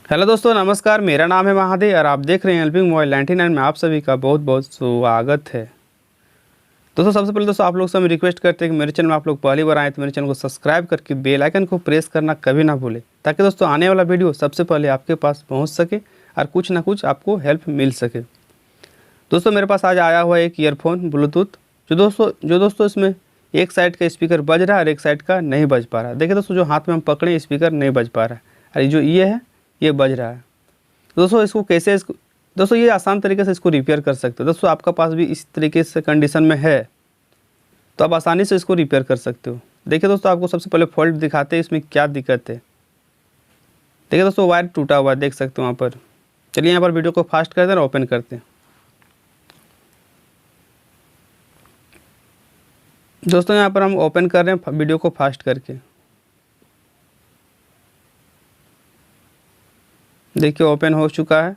Hello दोस्तों, नमस्कार। मेरा नाम है महादेव और आप देख रहे हैं हेल्पिंग मोबाइल 99 में आप सभी का बहुत बहुत स्वागत है। दोस्तों, सबसे पहले दोस्तों आप लोग से हम रिक्वेस्ट करते हैं कि मेरे चैनल में आप लोग पहली बार आए तो मेरे चैनल को सब्सक्राइब करके बेल आइकन को प्रेस करना कभी ना भूलें, ताकि दोस्तों आने वाला वीडियो सबसे पहले आपके पास पहुँच सके और कुछ ना कुछ आपको हेल्प मिल सके। दोस्तों, मेरे पास आज आया हुआ एक ईयरफोन ब्लूटूथ, जो दोस्तों इसमें एक साइड का स्पीकर बज रहा है और एक साइड का नहीं बज पा रहा है। देखिए दोस्तों, जो हाथ में हम पकड़े स्पीकर नहीं बज पा रहा है और जो ये है ये बज रहा है। दोस्तों दोस्तों ये आसान तरीके से इसको रिपेयर कर सकते हो। दोस्तों, आपका पास भी इस तरीके से कंडीशन में है तो आप आसानी से इसको रिपेयर कर सकते हो। देखिए दोस्तों, आपको सबसे पहले फॉल्ट दिखाते हैं इसमें क्या दिक्कत है। देखिए दोस्तों, वायर टूटा हुआ है, देख सकते हो वहाँ पर। चलिए यहाँ पर वीडियो को फास्ट करते हैं और ओपन करते हैं। दोस्तों, यहाँ पर हम ओपन कर रहे हैं वीडियो को फास्ट करके। देखिए ओपन हो चुका है।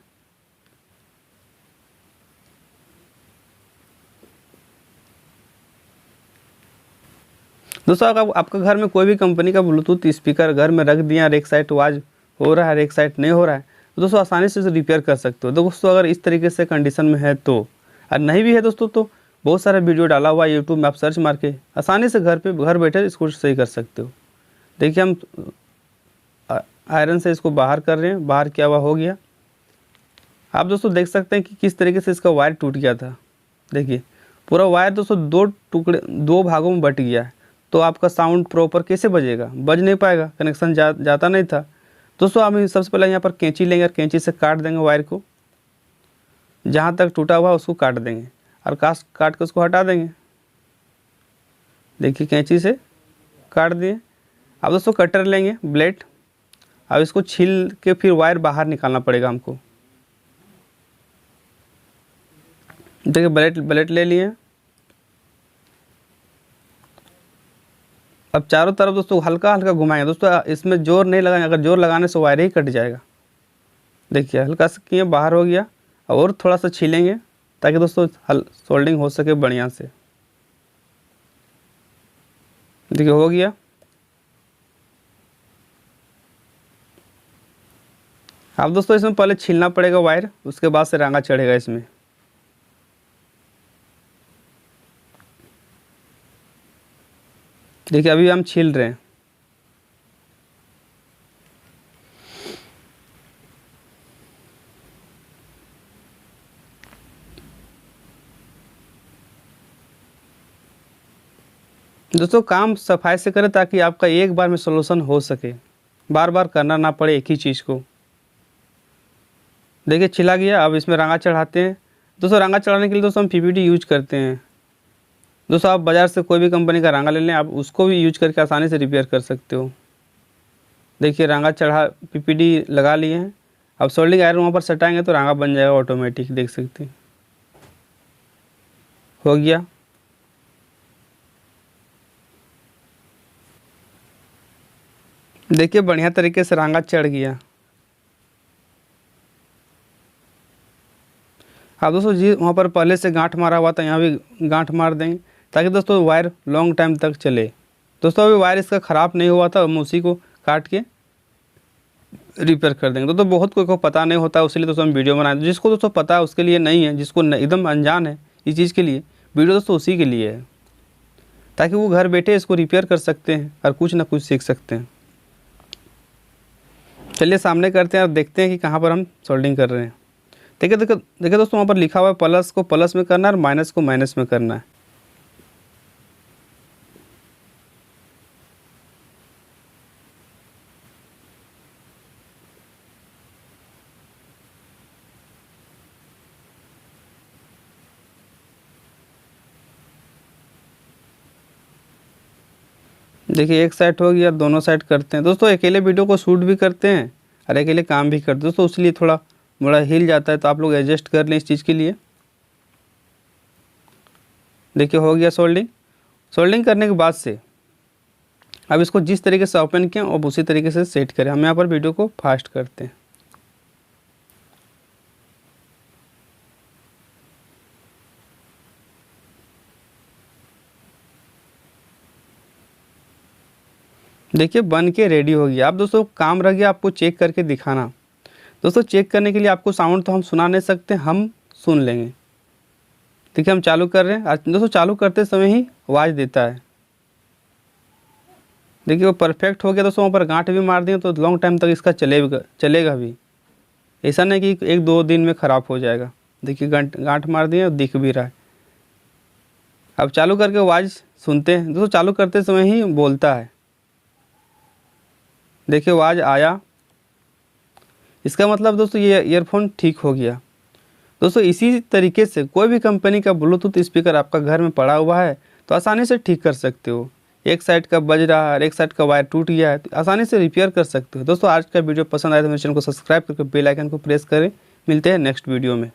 दोस्तों, अगर आपका घर में कोई भी कंपनी का ब्लूटूथ स्पीकर घर में रख दिया और एक साइड आवाज़ हो रहा है और एक साइड नहीं हो रहा है तो दोस्तों आसानी से इसे रिपेयर कर सकते हो। दोस्तों, अगर इस तरीके से कंडीशन में है तो, और नहीं भी है दोस्तों, तो बहुत सारा वीडियो डाला हुआ है यूट्यूब में, आप सर्च मार के आसानी से घर बैठे इसको सही कर सकते हो। देखिए हम आयरन से इसको बाहर कर रहे हैं, बाहर किया हुआ हो गया। आप दोस्तों देख सकते हैं कि किस तरीके से इसका वायर टूट गया था। देखिए पूरा वायर दोस्तों दो भागों में बट गया है, तो आपका साउंड प्रॉपर कैसे बजेगा? बज नहीं पाएगा, कनेक्शन जाता नहीं था। दोस्तों, हम सबसे पहले यहाँ पर कैंची लेंगे और कैंची से काट देंगे वायर को, जहाँ तक टूटा हुआ उसको काट देंगे और काट के उसको हटा देंगे। देखिए कैंची से काट दिए। अब दोस्तों कटर लेंगे, ब्लेड। अब इसको छील के फिर वायर बाहर निकालना पड़ेगा हमको। देखिए ब्लेड ले लिए। अब चारों तरफ दोस्तों हल्का हल्का घुमाएंगे। दोस्तों इसमें जोर नहीं लगाएंगे, अगर जोर लगाने से वायर ही कट जाएगा। देखिए हल्का सा किए, बाहर हो गया। और थोड़ा सा छीलेंगे ताकि दोस्तों सोल्डिंग हो सके बढ़िया से। देखिए हो गया। अब दोस्तों इसमें पहले छीलना पड़ेगा वायर, उसके बाद से रांगा चढ़ेगा इसमें। देखिए अभी हम छील रहे हैं। दोस्तों काम सफाई से करें ताकि आपका एक बार में सॉल्यूशन हो सके, बार बार करना ना पड़े एक ही चीज़ को। देखिए छिला गया। अब इसमें रांगा चढ़ाते हैं। दोस्तों रांगा चढ़ाने के लिए दोस्तों हम पीपीटी यूज करते हैं। दोस्तों आप बाज़ार से कोई भी कंपनी का रांगा ले लें, आप उसको भी यूज करके आसानी से रिपेयर कर सकते हो। देखिए रांगा चढ़ा, पीपीटी लगा लिए हैं। अब सोल्डिंग आयरन वहाँ पर सटाएंगे तो रांगा बन जाएगा ऑटोमेटिक, देख सकते हैं। हो गया। देखिए बढ़िया तरीके से रांगा चढ़ गया। अब दोस्तों जी वहाँ पर पहले से गांठ मारा हुआ था, यहाँ भी गांठ मार देंगे ताकि दोस्तों वायर लॉन्ग टाइम तक चले। दोस्तों अभी वायर इसका ख़राब नहीं हुआ था, हम उसी को काट के रिपेयर कर देंगे। दोस्तों बहुत कोई को पता नहीं होता, उसीलिए दोस्तों हम वीडियो बनाए। जिसको दोस्तों पता है उसके लिए नहीं है, जिसको एकदम अनजान है इस चीज़ के लिए वीडियो दोस्तों उसी के लिए है, ताकि वो घर बैठे इसको रिपेयर कर सकते हैं और कुछ ना कुछ सीख सकते हैं। चलिए सामने करते हैं और देखते हैं कि कहाँ पर हम सोल्डिंग कर रहे हैं। देखिए देखिए देखिए दोस्तों, वहाँ पर लिखा हुआ है प्लस को प्लस में करना है और माइनस को माइनस में करना है। देखिए एक साइड हो गया, दोनों साइड करते हैं। दोस्तों अकेले वीडियो को शूट भी करते हैं और अकेले काम भी करते हैं दोस्तों, इसलिए थोड़ा मोड़ा हिल जाता है, तो आप लोग एडजस्ट कर लें इस चीज़ के लिए। देखिए हो गया सोल्डिंग। सोल्डिंग करने के बाद से अब इसको जिस तरीके से ओपन किया अब उसी तरीके से सेट करें। हम यहाँ पर वीडियो को फास्ट करते हैं। देखिए बन के रेडी हो गया। अब दोस्तों काम रह गया आपको चेक करके दिखाना। दोस्तों चेक करने के लिए आपको साउंड तो हम सुना नहीं सकते, हम सुन लेंगे। देखिए हम चालू कर रहे हैं। दोस्तों चालू करते समय ही आवाज़ देता है। देखिए वो परफेक्ट हो गया दोस्तों। वहाँ पर गांठ भी मार दिए तो लॉन्ग टाइम तक इसका चलेगा भी। ऐसा नहीं कि 1-2 दिन में ख़राब हो जाएगा। देखिए गांठ मार दिए और दिख भी रहा है। अब चालू करके आवाज़ सुनते हैं। दोस्तों चालू करते समय ही बोलता है। देखिए आवाज़ आया, इसका मतलब दोस्तों ये ईयरफोन ठीक हो गया। दोस्तों इसी तरीके से कोई भी कंपनी का ब्लूटूथ स्पीकर आपका घर में पड़ा हुआ है तो आसानी से ठीक कर सकते हो। एक साइड का बज रहा है और एक साइड का वायर टूट गया है तो आसानी से रिपेयर कर सकते हो। दोस्तों आज का वीडियो पसंद आया तो मेरे चैनल को सब्सक्राइब करके बेल आइकन को प्रेस करें। मिलते हैं नेक्स्ट वीडियो में।